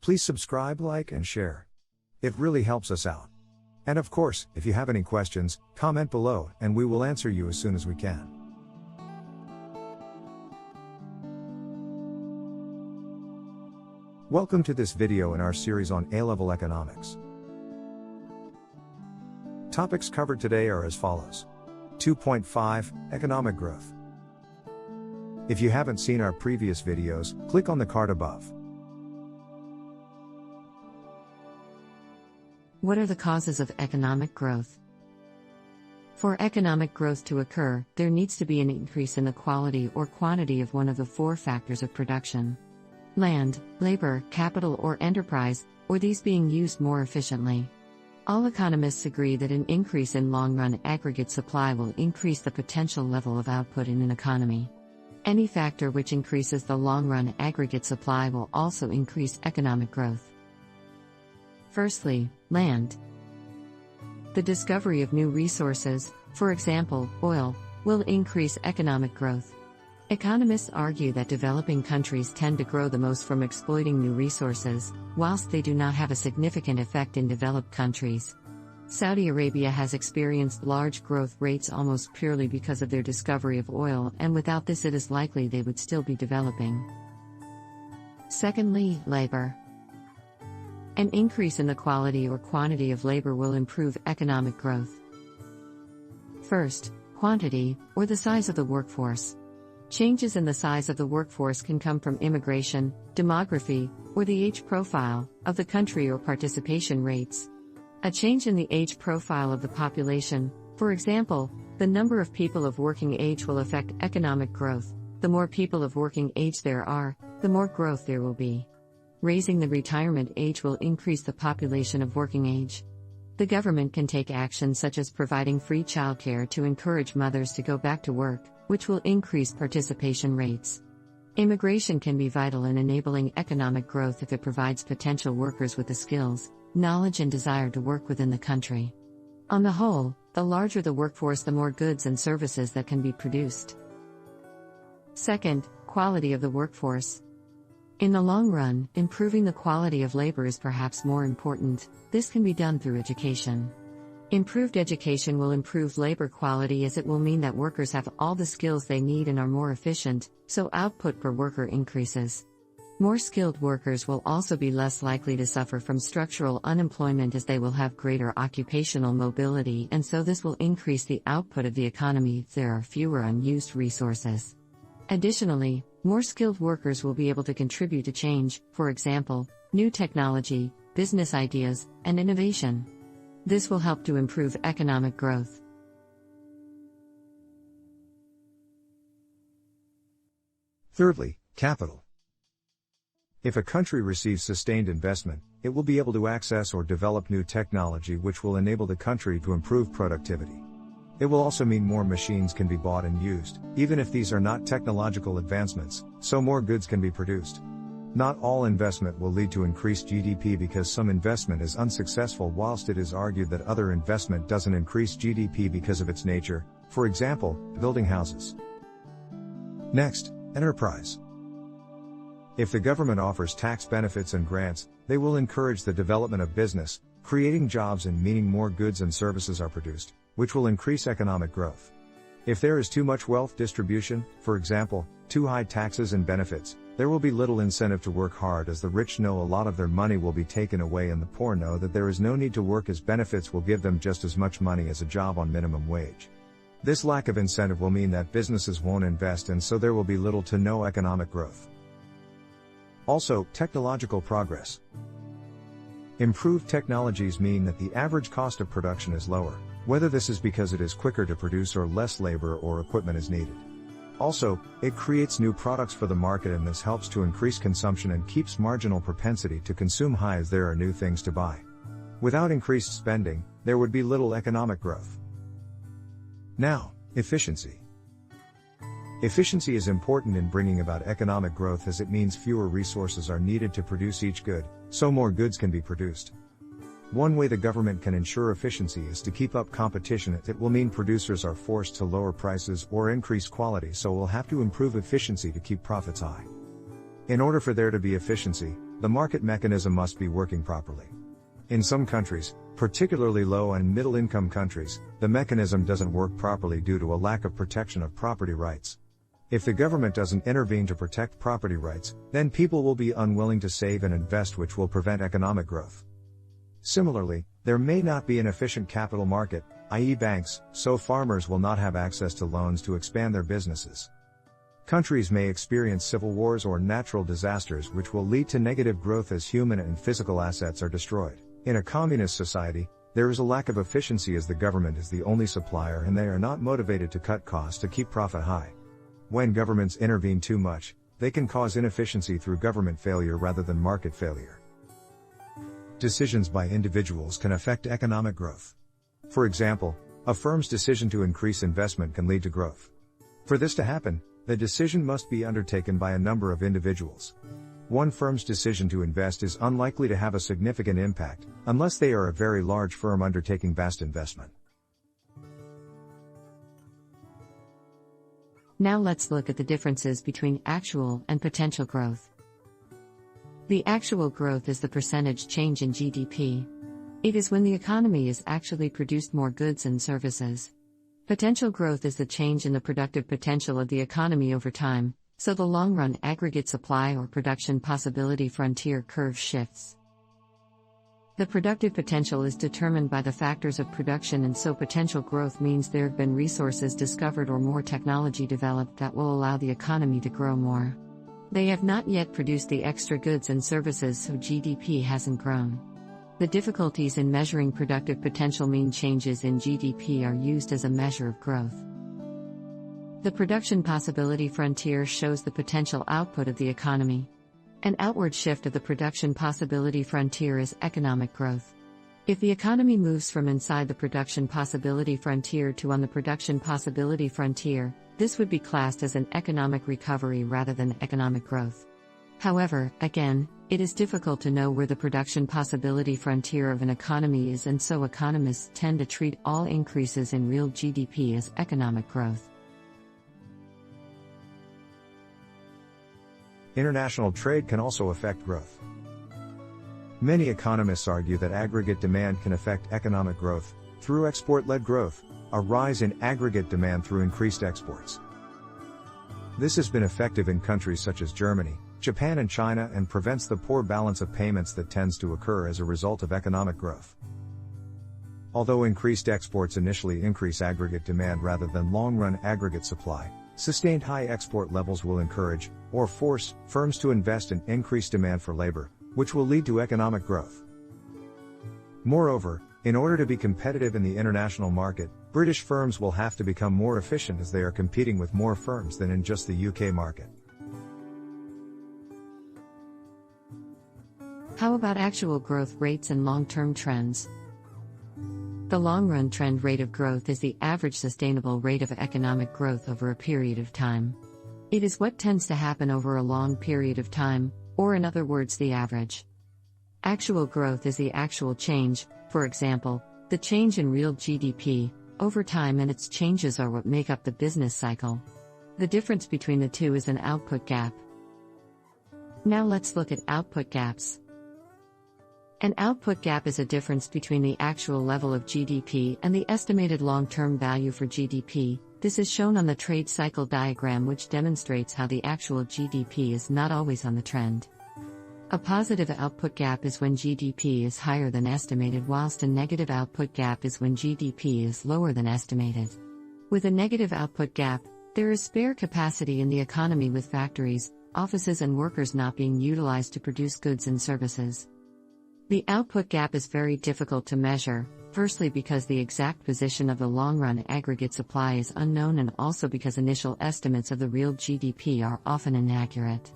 Please subscribe, like, and share. It really helps us out. And of course, if you have any questions, comment below, and we will answer you as soon as we can. Welcome to this video in our series on A-level economics. Topics covered today are as follows. 2.5 Economic growth. If you haven't seen our previous videos, click on the card above. What are the causes of economic growth? For economic growth to occur, there needs to be an increase in the quality or quantity of one of the four factors of production: land, labor, capital, or enterprise, or these being used more efficiently. All economists agree that an increase in long-run aggregate supply will increase the potential level of output in an economy. Any factor which increases the long-run aggregate supply will also increase economic growth. Firstly, land. The discovery of new resources, for example, oil, will increase economic growth. Economists argue that developing countries tend to grow the most from exploiting new resources, whilst they do not have a significant effect in developed countries. Saudi Arabia has experienced large growth rates almost purely because of their discovery of oil, and without this it is likely they would still be developing. Secondly, labor. An increase in the quality or quantity of labor will improve economic growth. First, quantity, or the size of the workforce. Changes in the size of the workforce can come from immigration, demography, or the age profile of the country or participation rates. A change in the age profile of the population, for example, the number of people of working age will affect economic growth. The more people of working age there are, the more growth there will be. Raising the retirement age will increase the population of working age. The government can take actions such as providing free childcare to encourage mothers to go back to work, which will increase participation rates. Immigration can be vital in enabling economic growth if it provides potential workers with the skills, knowledge, and desire to work within the country. On the whole, the larger the workforce, the more goods and services that can be produced. Second, quality of the workforce. In the long run, improving the quality of labor is perhaps more important. This can be done through education. Improved education will improve labor quality, as it will mean that workers have all the skills they need and are more efficient, so output per worker increases. More skilled workers will also be less likely to suffer from structural unemployment, as they will have greater occupational mobility, and so this will increase the output of the economy if there are fewer unused resources. Additionally, more skilled workers will be able to contribute to change, for example, new technology, business ideas, and innovation. This will help to improve economic growth. Thirdly, capital. If a country receives sustained investment, it will be able to access or develop new technology which will enable the country to improve productivity. It will also mean more machines can be bought and used, even if these are not technological advancements, so more goods can be produced. Not all investment will lead to increased GDP, because some investment is unsuccessful, whilst it is argued that other investment doesn't increase GDP because of its nature, for example, building houses. Next, enterprise. If the government offers tax benefits and grants, they will encourage the development of business, creating jobs and meaning more goods and services are produced, which will increase economic growth. If there is too much wealth distribution, for example, too high taxes and benefits, there will be little incentive to work hard, as the rich know a lot of their money will be taken away and the poor know that there is no need to work, as benefits will give them just as much money as a job on minimum wage. This lack of incentive will mean that businesses won't invest, and so there will be little to no economic growth. Also, technological progress. Improved technologies mean that the average cost of production is lower, whether this is because it is quicker to produce or less labor or equipment is needed. Also, it creates new products for the market, and this helps to increase consumption and keeps marginal propensity to consume high, as there are new things to buy. Without increased spending, there would be little economic growth. Now, efficiency. Efficiency is important in bringing about economic growth, as it means fewer resources are needed to produce each good, so more goods can be produced. One way the government can ensure efficiency is to keep up competition. It will mean producers are forced to lower prices or increase quality, so we'll have to improve efficiency to keep profits high. In order for there to be efficiency, the market mechanism must be working properly. In some countries, particularly low and middle income countries, the mechanism doesn't work properly due to a lack of protection of property rights. If the government doesn't intervene to protect property rights, then people will be unwilling to save and invest, which will prevent economic growth. Similarly, there may not be an efficient capital market, i.e. banks, so farmers will not have access to loans to expand their businesses. Countries may experience civil wars or natural disasters which will lead to negative growth as human and physical assets are destroyed. In a communist society, there is a lack of efficiency as the government is the only supplier and they are not motivated to cut costs to keep profit high. When governments intervene too much, they can cause inefficiency through government failure rather than market failure. Decisions by individuals can affect economic growth. For example, a firm's decision to increase investment can lead to growth. For this to happen, the decision must be undertaken by a number of individuals. One firm's decision to invest is unlikely to have a significant impact, unless they are a very large firm undertaking vast investment. Now let's look at the differences between actual and potential growth. The actual growth is the percentage change in GDP. It is when the economy is actually produced more goods and services. Potential growth is the change in the productive potential of the economy over time, so the long-run aggregate supply or production possibility frontier curve shifts. The productive potential is determined by the factors of production, and so potential growth means there have been resources discovered or more technology developed that will allow the economy to grow more. They have not yet produced the extra goods and services, so GDP hasn't grown. The difficulties in measuring productive potential mean changes in GDP are used as a measure of growth. The production possibility frontier shows the potential output of the economy. An outward shift of the production possibility frontier is economic growth. If the economy moves from inside the production possibility frontier to on the production possibility frontier, this would be classed as an economic recovery rather than economic growth. However, again, it is difficult to know where the production possibility frontier of an economy is, and so economists tend to treat all increases in real GDP as economic growth. International trade can also affect growth. Many economists argue that aggregate demand can affect economic growth through export-led growth, a rise in aggregate demand through increased exports. This has been effective in countries such as Germany, Japan and China, and prevents the poor balance of payments that tends to occur as a result of economic growth. Although increased exports initially increase aggregate demand rather than long-run aggregate supply, sustained high export levels will encourage, or force, firms to invest in increased demand for labor, which will lead to economic growth. Moreover, in order to be competitive in the international market, British firms will have to become more efficient as they are competing with more firms than in just the UK market. How about actual growth rates and long-term trends? The long-run trend rate of growth is the average sustainable rate of economic growth over a period of time. It is what tends to happen over a long period of time, or in other words, the average. Actual growth is the actual change, for example, the change in real GDP, over time, and its changes are what make up the business cycle. The difference between the two is an output gap. Now let's look at output gaps. An output gap is a difference between the actual level of GDP and the estimated long-term value for GDP. This is shown on the trade cycle diagram, which demonstrates how the actual GDP is not always on the trend. A positive output gap is when GDP is higher than estimated, whilst a negative output gap is when GDP is lower than estimated. With a negative output gap, there is spare capacity in the economy, with factories, offices and workers not being utilized to produce goods and services. The output gap is very difficult to measure, firstly because the exact position of the long-run aggregate supply is unknown, and also because initial estimates of the real GDP are often inaccurate.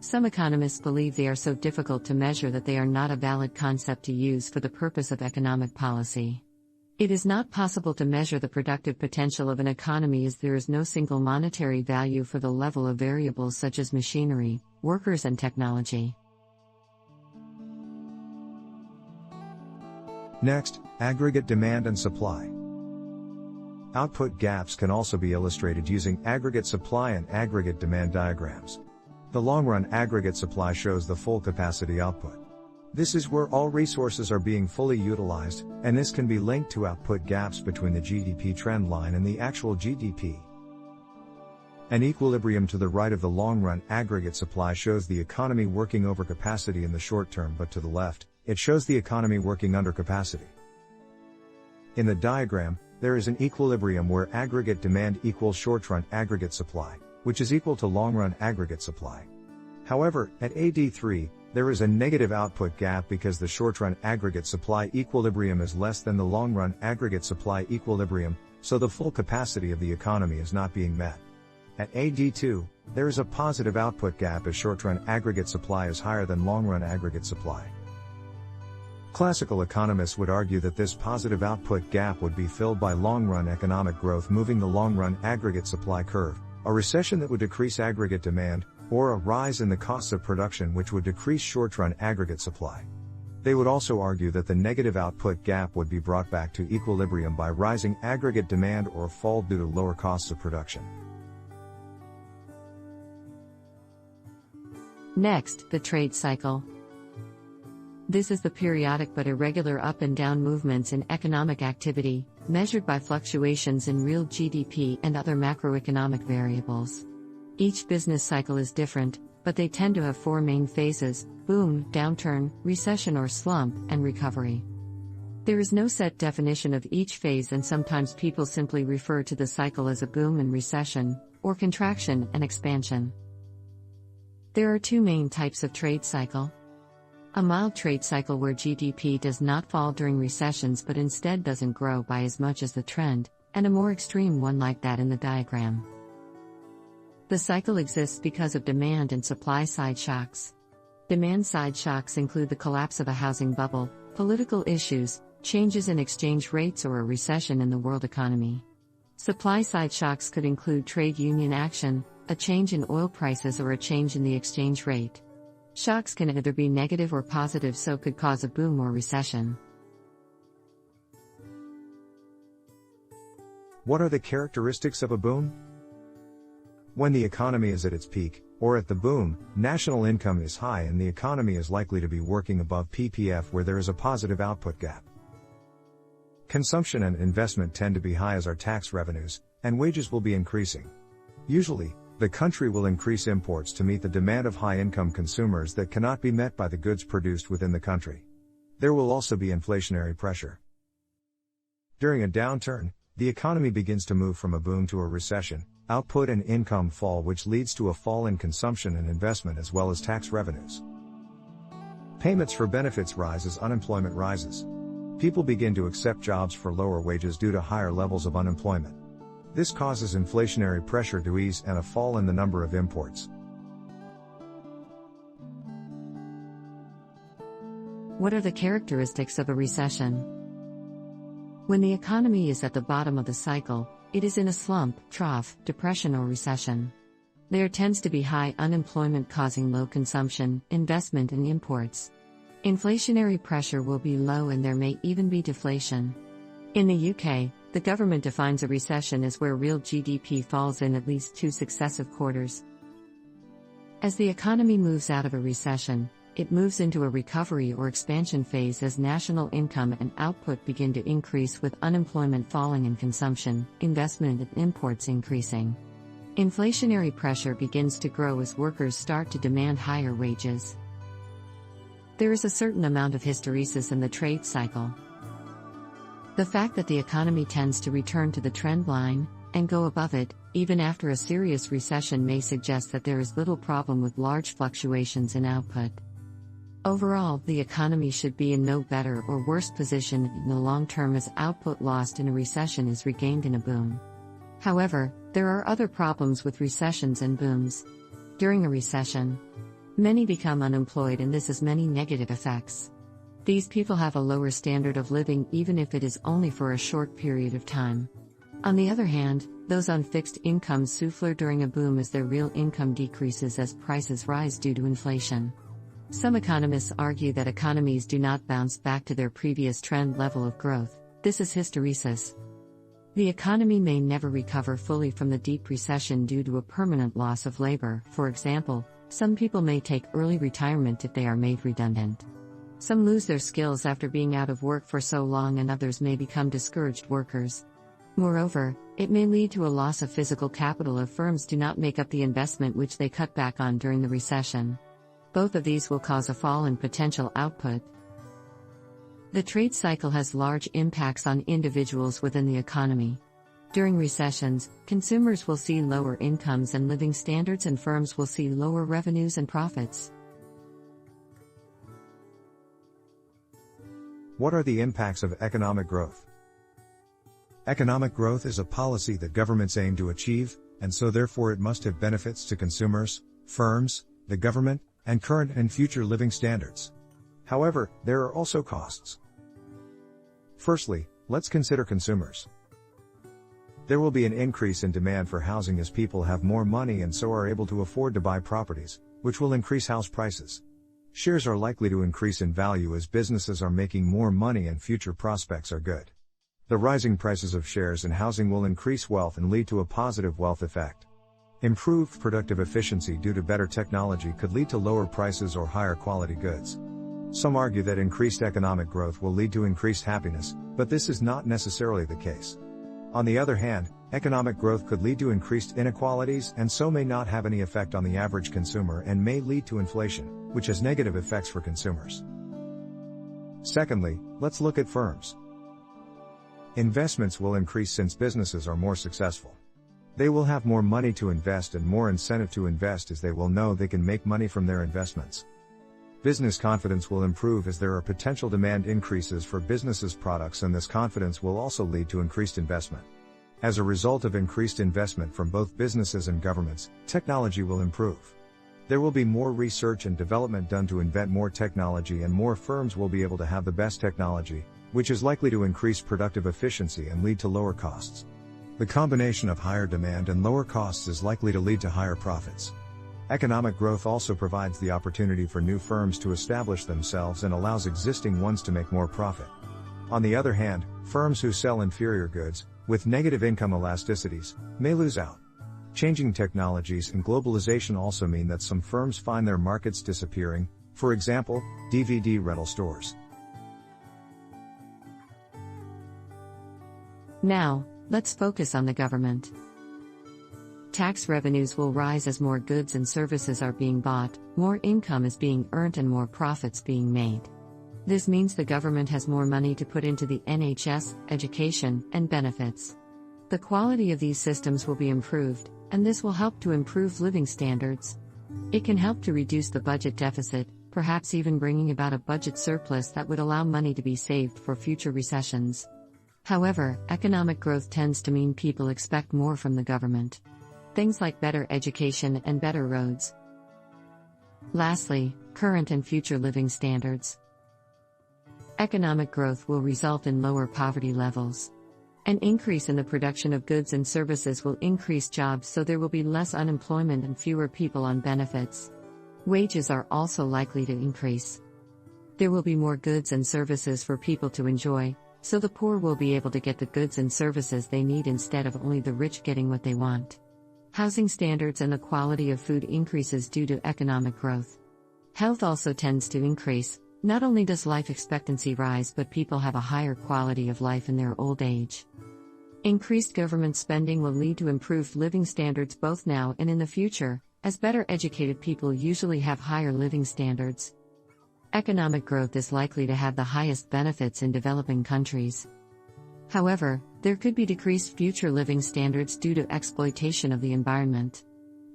Some economists believe they are so difficult to measure that they are not a valid concept to use for the purpose of economic policy. It is not possible to measure the productive potential of an economy, as there is no single monetary value for the level of variables such as machinery, workers and technology. Next, aggregate demand and supply. Output gaps can also be illustrated using aggregate supply and aggregate demand diagrams. The long-run aggregate supply shows the full capacity output. This is where all resources are being fully utilized, and this can be linked to output gaps between the GDP trend line and the actual GDP. An equilibrium to the right of the long-run aggregate supply shows the economy working over capacity in the short term, but to the left, it shows the economy working under capacity. In the diagram, there is an equilibrium where aggregate demand equals short-run aggregate supply, which is equal to long-run aggregate supply. However, at AD3, there is a negative output gap because the short-run aggregate supply equilibrium is less than the long-run aggregate supply equilibrium, so the full capacity of the economy is not being met. At AD2, there is a positive output gap as short-run aggregate supply is higher than long-run aggregate supply. Classical economists would argue that this positive output gap would be filled by long-run economic growth moving the long-run aggregate supply curve, a recession that would decrease aggregate demand, or a rise in the costs of production which would decrease short-run aggregate supply. They would also argue that the negative output gap would be brought back to equilibrium by rising aggregate demand or fall due to lower costs of production. Next, the trade cycle. This is the periodic but irregular up and down movements in economic activity, measured by fluctuations in real GDP and other macroeconomic variables. Each business cycle is different, but they tend to have four main phases: boom, downturn, recession or slump, and recovery. There is no set definition of each phase, and sometimes people simply refer to the cycle as a boom and recession, or contraction and expansion. There are two main types of trade cycle. A mild trade cycle where GDP does not fall during recessions but instead doesn't grow by as much as the trend, and a more extreme one like that in the diagram. The cycle exists because of demand and supply side shocks. Demand side shocks include the collapse of a housing bubble, political issues, changes in exchange rates, or a recession in the world economy. Supply side shocks could include trade union action, a change in oil prices, or a change in the exchange rate. Shocks can either be negative or positive, so could cause a boom or recession. What are the characteristics of a boom? When the economy is at its peak, or at the boom, national income is high and the economy is likely to be working above PPF where there is a positive output gap. Consumption and investment tend to be high as are tax revenues, and wages will be increasing. Usually, the country will increase imports to meet the demand of high-income consumers that cannot be met by the goods produced within the country. There will also be inflationary pressure. During a downturn, the economy begins to move from a boom to a recession, output and income fall, which leads to a fall in consumption and investment as well as tax revenues. Payments for benefits rise as unemployment rises. People begin to accept jobs for lower wages due to higher levels of unemployment. This causes inflationary pressure to ease and a fall in the number of imports. What are the characteristics of a recession? When the economy is at the bottom of the cycle, it is in a slump, trough, depression, or recession. There tends to be high unemployment causing low consumption, investment, and imports. Inflationary pressure will be low and there may even be deflation. In the UK, the government defines a recession as where real GDP falls in at least 2 successive quarters. As the economy moves out of a recession, it moves into a recovery or expansion phase as national income and output begin to increase with unemployment falling and consumption, investment, and imports increasing. Inflationary pressure begins to grow as workers start to demand higher wages. There is a certain amount of hysteresis in the trade cycle. The fact that the economy tends to return to the trend line, and go above it, even after a serious recession may suggest that there is little problem with large fluctuations in output. Overall, the economy should be in no better or worse position in the long term as output lost in a recession is regained in a boom. However, there are other problems with recessions and booms. During a recession, many become unemployed, and this has many negative effects. These people have a lower standard of living even if it is only for a short period of time. On the other hand, those on fixed incomes suffer during a boom as their real income decreases as prices rise due to inflation. Some economists argue that economies do not bounce back to their previous trend level of growth. This is hysteresis. The economy may never recover fully from the deep recession due to a permanent loss of labor. For example, some people may take early retirement if they are made redundant. Some lose their skills after being out of work for so long, and others may become discouraged workers. Moreover, it may lead to a loss of physical capital if firms do not make up the investment which they cut back on during the recession. Both of these will cause a fall in potential output. The trade cycle has large impacts on individuals within the economy. During recessions, consumers will see lower incomes and living standards, and firms will see lower revenues and profits. What are the impacts of economic growth? Economic growth is a policy that governments aim to achieve, and so therefore it must have benefits to consumers, firms, the government, and current and future living standards. However, there are also costs. Firstly, let's consider consumers. There will be an increase in demand for housing as people have more money and so are able to afford to buy properties, which will increase house prices. Shares are likely to increase in value as businesses are making more money and future prospects are good. The rising prices of shares and housing will increase wealth and lead to a positive wealth effect. Improved productive efficiency due to better technology could lead to lower prices or higher quality goods. Some argue that increased economic growth will lead to increased happiness, but this is not necessarily the case. On the other hand, economic growth could lead to increased inequalities and so may not have any effect on the average consumer and may lead to inflation, which has negative effects for consumers. Secondly, let's look at firms. Investments will increase since businesses are more successful. They will have more money to invest and more incentive to invest as they will know they can make money from their investments. Business confidence will improve as there are potential demand increases for businesses' products, and this confidence will also lead to increased investment. As a result of increased investment from both businesses and governments, technology will improve. There will be more research and development done to invent more technology, and more firms will be able to have the best technology, which is likely to increase productive efficiency and lead to lower costs. The combination of higher demand and lower costs is likely to lead to higher profits. Economic growth also provides the opportunity for new firms to establish themselves and allows existing ones to make more profit. On the other hand, firms who sell inferior goods, with negative income elasticities, may lose out. Changing technologies and globalization also mean that some firms find their markets disappearing, for example, DVD rental stores. Now, let's focus on the government. Tax revenues will rise as more goods and services are being bought, more income is being earned, and more profits being made. This means the government has more money to put into the NHS, education, and benefits. The quality of these systems will be improved, and this will help to improve living standards. It can help to reduce the budget deficit, perhaps even bringing about a budget surplus that would allow money to be saved for future recessions. However, economic growth tends to mean people expect more from the government. Things like better education and better roads. Lastly, current and future living standards. Economic growth will result in lower poverty levels. An increase in the production of goods and services will increase jobs, so there will be less unemployment and fewer people on benefits. Wages are also likely to increase. There will be more goods and services for people to enjoy, so the poor will be able to get the goods and services they need instead of only the rich getting what they want. Housing standards and the quality of food increases due to economic growth. Health also tends to increase. Not only does life expectancy rise, but people have a higher quality of life in their old age. Increased government spending will lead to improved living standards both now and in the future, as better educated people usually have higher living standards. Economic growth is likely to have the highest benefits in developing countries. However, there could be decreased future living standards due to exploitation of the environment.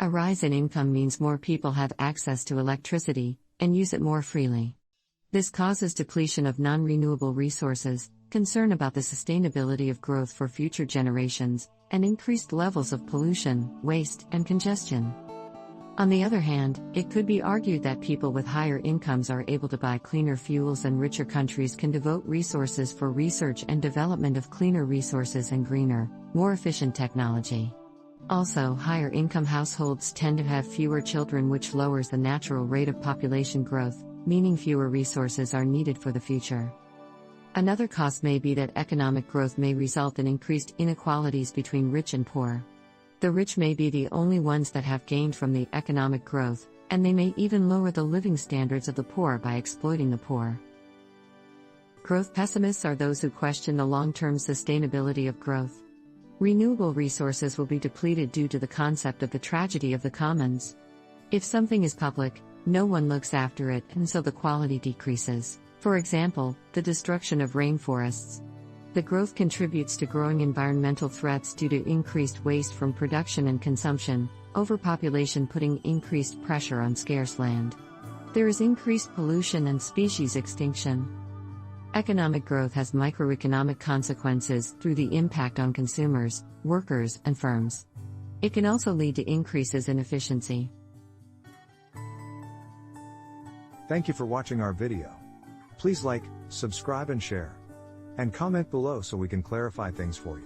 A rise in income means more people have access to electricity, and use it more freely. This causes depletion of non-renewable resources, concern about the sustainability of growth for future generations, and increased levels of pollution, waste, and congestion. On the other hand, it could be argued that people with higher incomes are able to buy cleaner fuels, and richer countries can devote resources for research and development of cleaner resources and greener, more efficient technology. Also, higher income households tend to have fewer children, which lowers the natural rate of population growth, meaning fewer resources are needed for the future. Another cause may be that economic growth may result in increased inequalities between rich and poor. The rich may be the only ones that have gained from the economic growth, and they may even lower the living standards of the poor by exploiting the poor. Growth pessimists are those who question the long-term sustainability of growth. Renewable resources will be depleted due to the concept of the tragedy of the commons. If something is public, no one looks after it, and so the quality decreases. For example, the destruction of rainforests. The growth contributes to growing environmental threats due to increased waste from production and consumption, overpopulation putting increased pressure on scarce land. There is increased pollution and species extinction. Economic growth has microeconomic consequences through the impact on consumers, workers, and firms. It can also lead to increases in efficiency. Thank you for watching our video. Please like, subscribe and share. And comment below so we can clarify things for you.